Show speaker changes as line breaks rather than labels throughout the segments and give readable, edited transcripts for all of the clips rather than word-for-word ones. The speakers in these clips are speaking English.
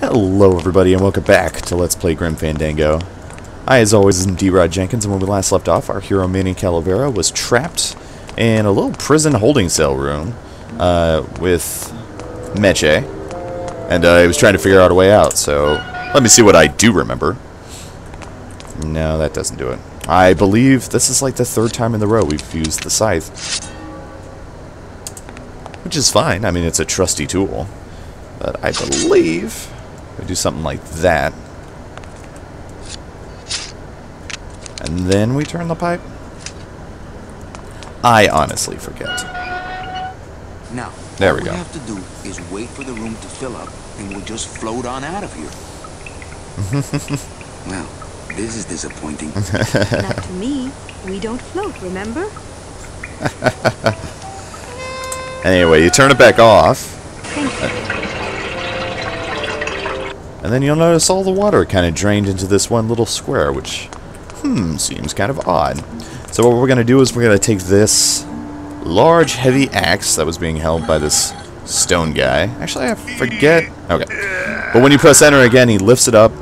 Hello everybody and welcome back to Let's Play Grim Fandango. I, as always, am D-Rod Jenkins, and when we last left off, our hero Manny Calavera was trapped in a little prison holding cell room with Meche, and he was trying to figure out a way out, so let me see what I do remember. No, that doesn't do it. I believe this is like the third time in the row we've used the scythe, which is fine. I mean, it's a trusty tool, but I believe we do something like that. And then we turn the pipe? I honestly forget.
Now,
there we
all
go.
we have to do is wait for the room to fill up, and we'll just float on out of here. Well, this is disappointing.
Not to me. We don't float, remember?
Anyway, you turn it back off.
Thank you.
And then you'll notice all the water kind of drained into this one little square, which, seems kind of odd. So what we're going to do is we're going to take this large, heavy axe that was being held by this stone guy. Actually, I forget. Okay. But when you press enter again, he lifts it up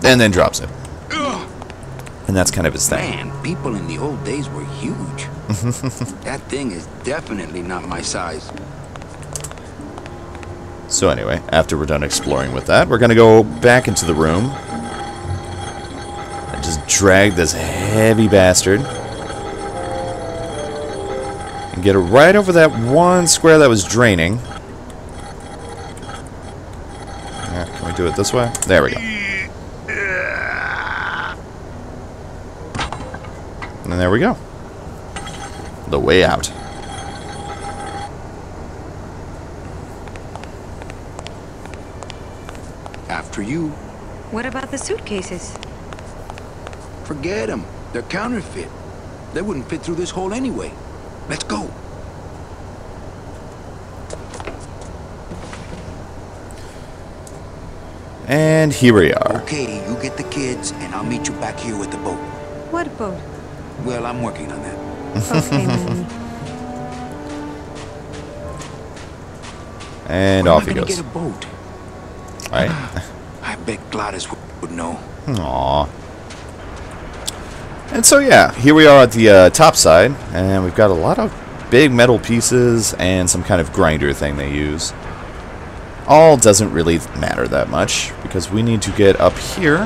and then drops it. And that's kind of his thing.
Man, people in the old days were huge. That thing is definitely not my size.
So anyway, after we're done exploring with that, we're going to go back into the room and just drag this heavy bastard and get it right over that one square that was draining. Yeah, can we do it this way? There we go. And there we go. The way out.
After you.
What about the suitcases?
Forget them. They're counterfeit. They wouldn't fit through this hole anyway. Let's go.
And here we are.
Okay, you get the kids, and I'll meet you back here with the boat.
What boat?
Well, I'm working on that.
Okay, Manny.
And
When
off
am
he
I gonna
goes.
get a boat?
Right?
I bet Gladys would know.
Aww. And so yeah, here we are at the top side, and we've got a lot of big metal pieces and some kind of grinder thing they use. All doesn't really matter that much, because we need to get up here.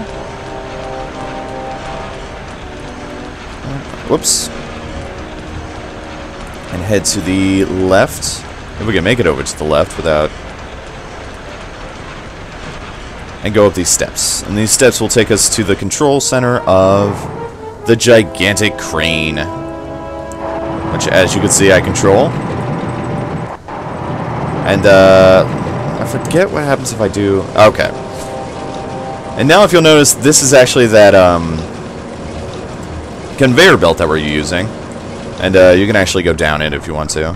Whoops. And head to the left. If we can make it over to the left without... And go up these steps. And these steps will take us to the control center of the gigantic crane, which, as you can see, I control. And, I forget what happens if I do... Okay. And now if you'll notice, this is actually that, conveyor belt that we're using. And, you can actually go down it if you want to.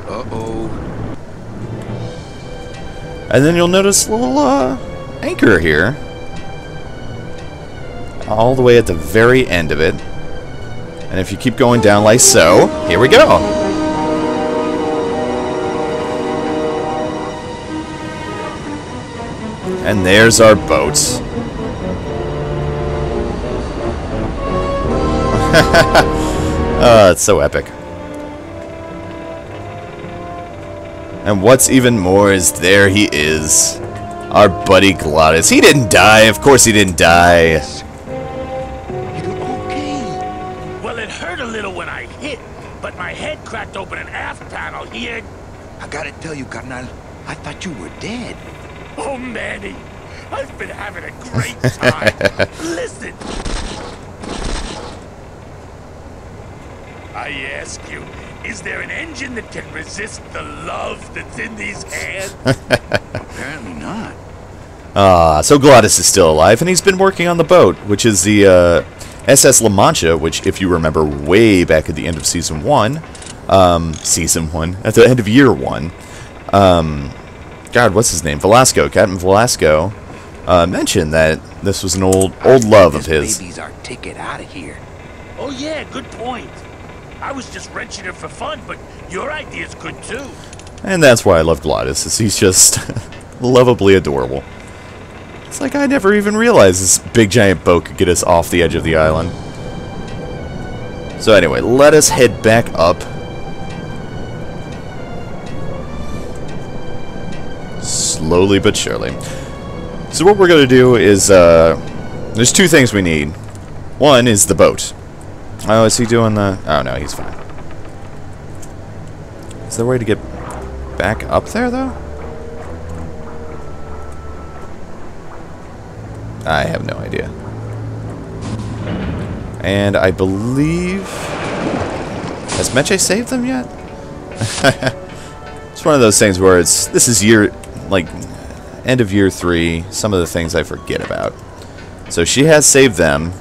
Uh-oh.
And then you'll notice a little, anchor here. All the way at the very end of it. And if you keep going down like so, here we go! And there's our boat. It's so epic. And what's even more is there he is. Our buddy Glottis. He didn't die. Of course he didn't die.
You okay?
Well, it hurt a little when I hit, but my head cracked open an aft panel here.
I gotta tell you, Carnal, I thought you were dead.
Oh, Manny, I've been having a great time. Listen. I ask you, is there an engine that can resist the love that's in these hands?
Apparently not.
So Glottis is still alive, and he's been working on the boat, which is the SS La Mancha, which, if you remember way back at the end of Season 1, at the end of Year 1, God, what's his name? Velasco, Captain Velasco, mentioned that this was an old love of his.
This baby's our ticket out of here.
Oh, yeah, good point. I was just wrenching it for fun, but your idea's good, too.
And that's why I love Glottis, is he's just Lovably adorable. It's like I never even realized this big giant boat could get us off the edge of the island. So anyway, let us head back up. Slowly but surely. So what we're going to do is, there's two things we need. One is the boat. Oh, is he doing the... Oh, no, he's fine. Is there a way to get back up there, though? I have no idea. And I believe... Has Meche saved them yet? It's one of those things where it's... This is year... Like, end of year 3. Some of the things I forget about. So she has saved them.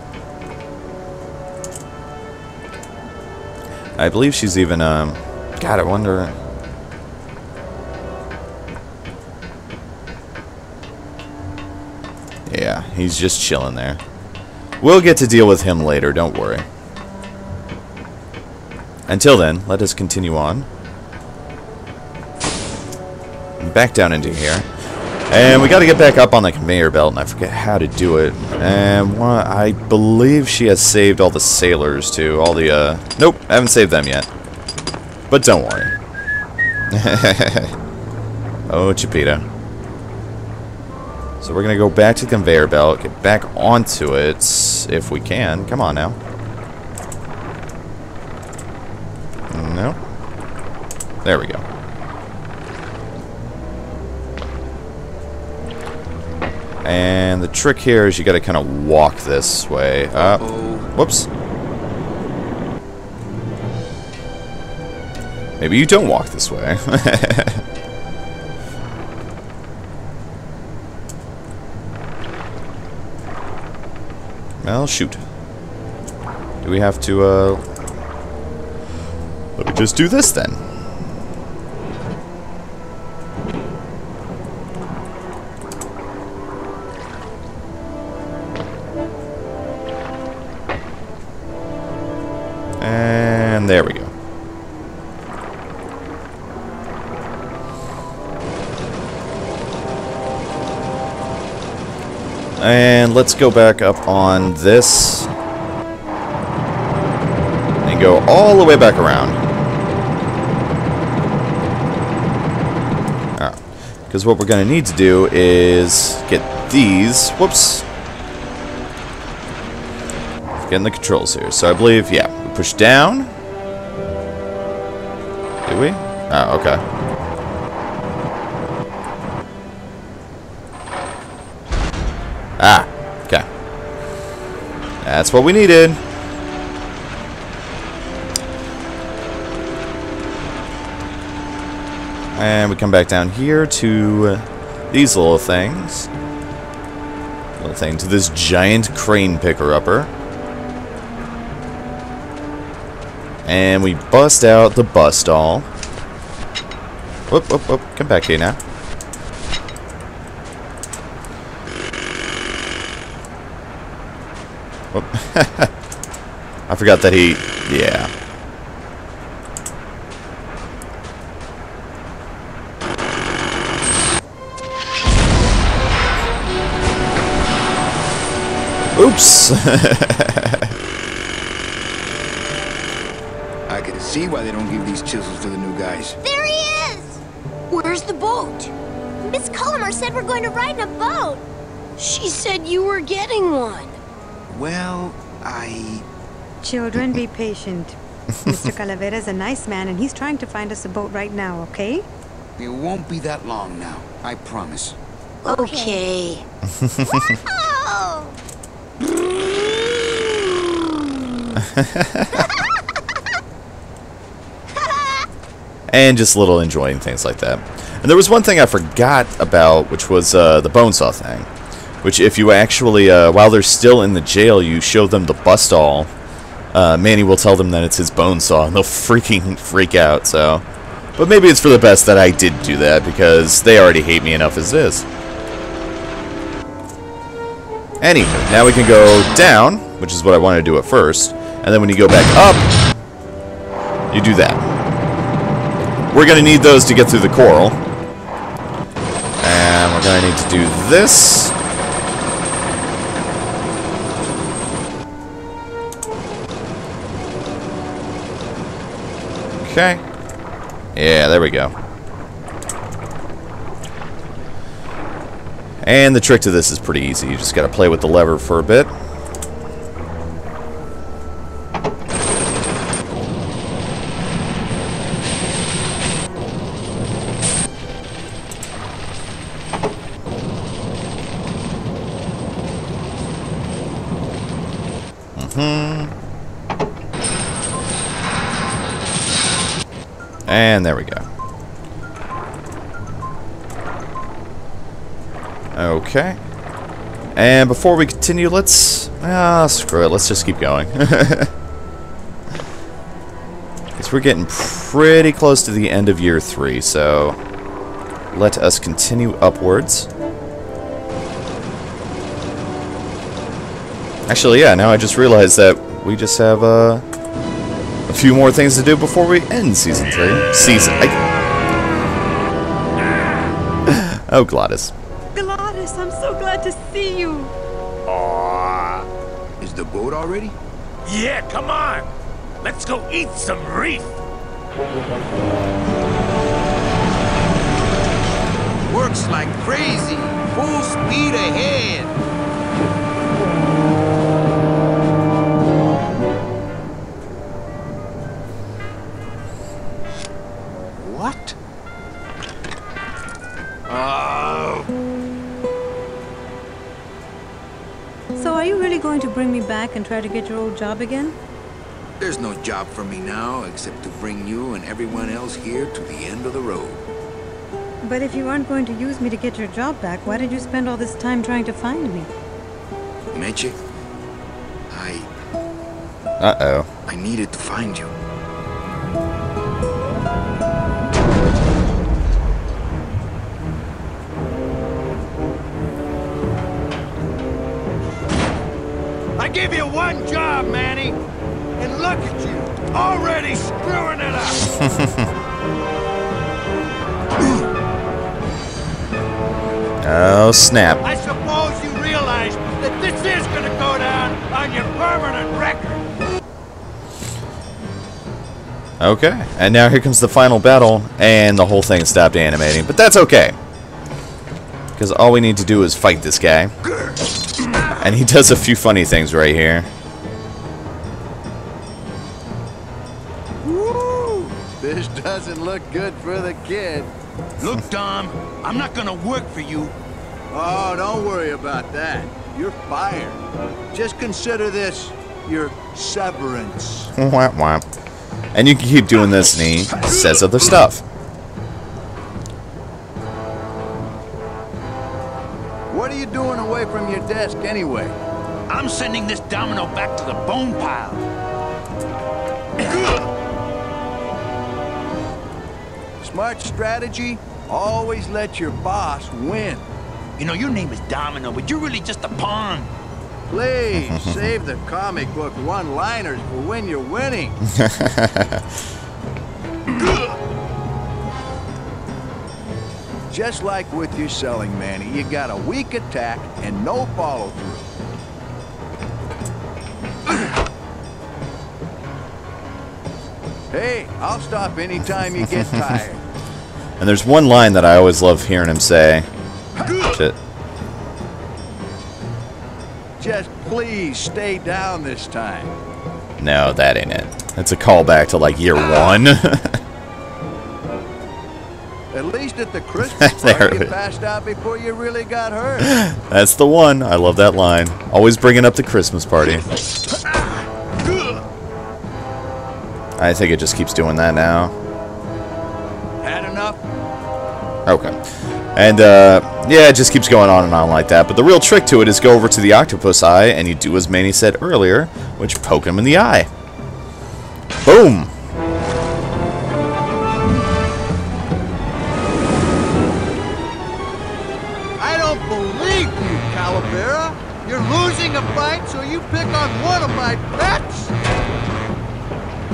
I believe she's even, God, I wonder... Yeah, he's just chilling there. We'll get to deal with him later, don't worry. Until then, let us continue on. Back down into here. And we got to get back up on the conveyor belt, and I forget how to do it. And I believe she has saved all the sailors, too. All the, Nope, I haven't saved them yet. But don't worry. Oh, Chipita. So we're going to go back to the conveyor belt, get back onto it, if we can. Come on now. No. There we go. And the trick here is you got to kind of walk this way. Whoops. Maybe you don't walk this way. Well, shoot. Do we have to, let me just do this then. And there we go. And let's go back up on this. And go all the way back around. Because what we're going to need to do is get these. Whoops. Getting the controls here. So I believe, yeah, we push down. Do we? Oh, okay. Ah, okay. That's what we needed. And we come back down here to these little things. Little thing to this giant crane picker-upper. And we bust out the bus stall. Whoop, whoop, whoop. Come back here now. Whoop. I forgot that he... Yeah. Oops.
I can see why they don't give these chisels to the new guys.
There he is! Where's the boat? Miss Cullimer said we're going to ride in a boat. She said you were getting one.
Well,
Children, be patient. Mr. Calavera's a nice man, and he's trying to find us a boat right now, okay?
It won't be that long now. I promise.
Okay. Whoa!
And just little enjoying things like that. And there was one thing I forgot about, which was the bone saw thing. Which if you actually, while they're still in the jail, you show them the bus stall, Manny will tell them that it's his bone saw, and they'll freaking freak out, so... But maybe it's for the best that I did do that, because they already hate me enough as it is. Anywho, now we can go down, which is what I wanted to do at first, and then when you go back up, you do that. We're going to need those to get through the coral. And Then I need to do this. Okay. Yeah, there we go. And the trick to this is pretty easy. You just gotta play with the lever for a bit. And there we go. Okay. And before we continue, let's... screw it. Let's just keep going. Because we're getting pretty close to the end of year 3, so... let us continue upwards. Actually, yeah, now I just realized that we just have, a few more things to do before we end Season 3. Oh, Gladys.
Gladys, I'm so glad to see you.
Aw. Is the boat already?
Yeah, come on. Let's go eat some reef.
Works like crazy. Full speed ahead. What? Oh.
So are you really going to bring me back and try to get your old job again?
There's no job for me now except to bring you and everyone else here to the end of the road.
But if you aren't going to use me to get your job back, why did you spend all this time trying to find me?
Magic,
Uh-oh.
I needed to find you.
I gave you one job, Manny. And look at you, already screwing it up.
Oh, snap.
I suppose you realize that this is gonna go down on your permanent record.
Okay, and now here comes the final battle, and the whole thing stopped animating. But that's okay. Because all we need to do is fight this guy. And he does a few funny things right here.
Woo! This doesn't look good for the kid.
Look, Dom, I'm not gonna work for you.
Oh, don't worry about that. You're fired. Just consider this your severance.
Whap whap. And you can keep doing this, and he says other stuff.
What are you doing away from your desk anyway?
I'm sending this domino back to the bone pile.
Smart strategy, always let your boss win.
You know, your name is Domino, but you're really just a pawn.
Please, save the comic book one-liners for when you're winning. Just like with your selling, Manny, you got a weak attack and no follow-through. Hey, I'll stop anytime you get tired.
And there's one line that I always love hearing him say. Shit.
Just please stay down this time.
No, that ain't it. It's a callback to like year 1.
At least at the Christmas party, you passed out before you really got hurt.
That's the one. I love that line. Always bringing up the Christmas party. I think it just keeps doing that now.
Had enough?
Okay. And, yeah, it just keeps going on and on like that. But the real trick to it is go over to the octopus eye, and you do as Manny said earlier, which poke him in the eye. Boom!
I don't believe you, Calavera. You're losing a fight, so you pick on one of my pets?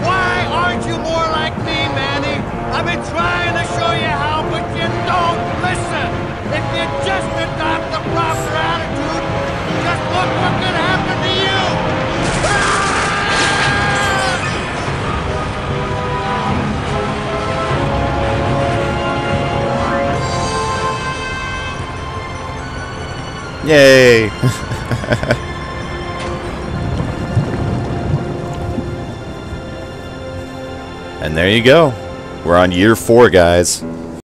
Why aren't you more like me, Manny? I've been trying to show you how, but you don't listen.
If you just adopt the proper attitude, just look what could happen to you!
Yay! And there you go. We're on year 4, guys.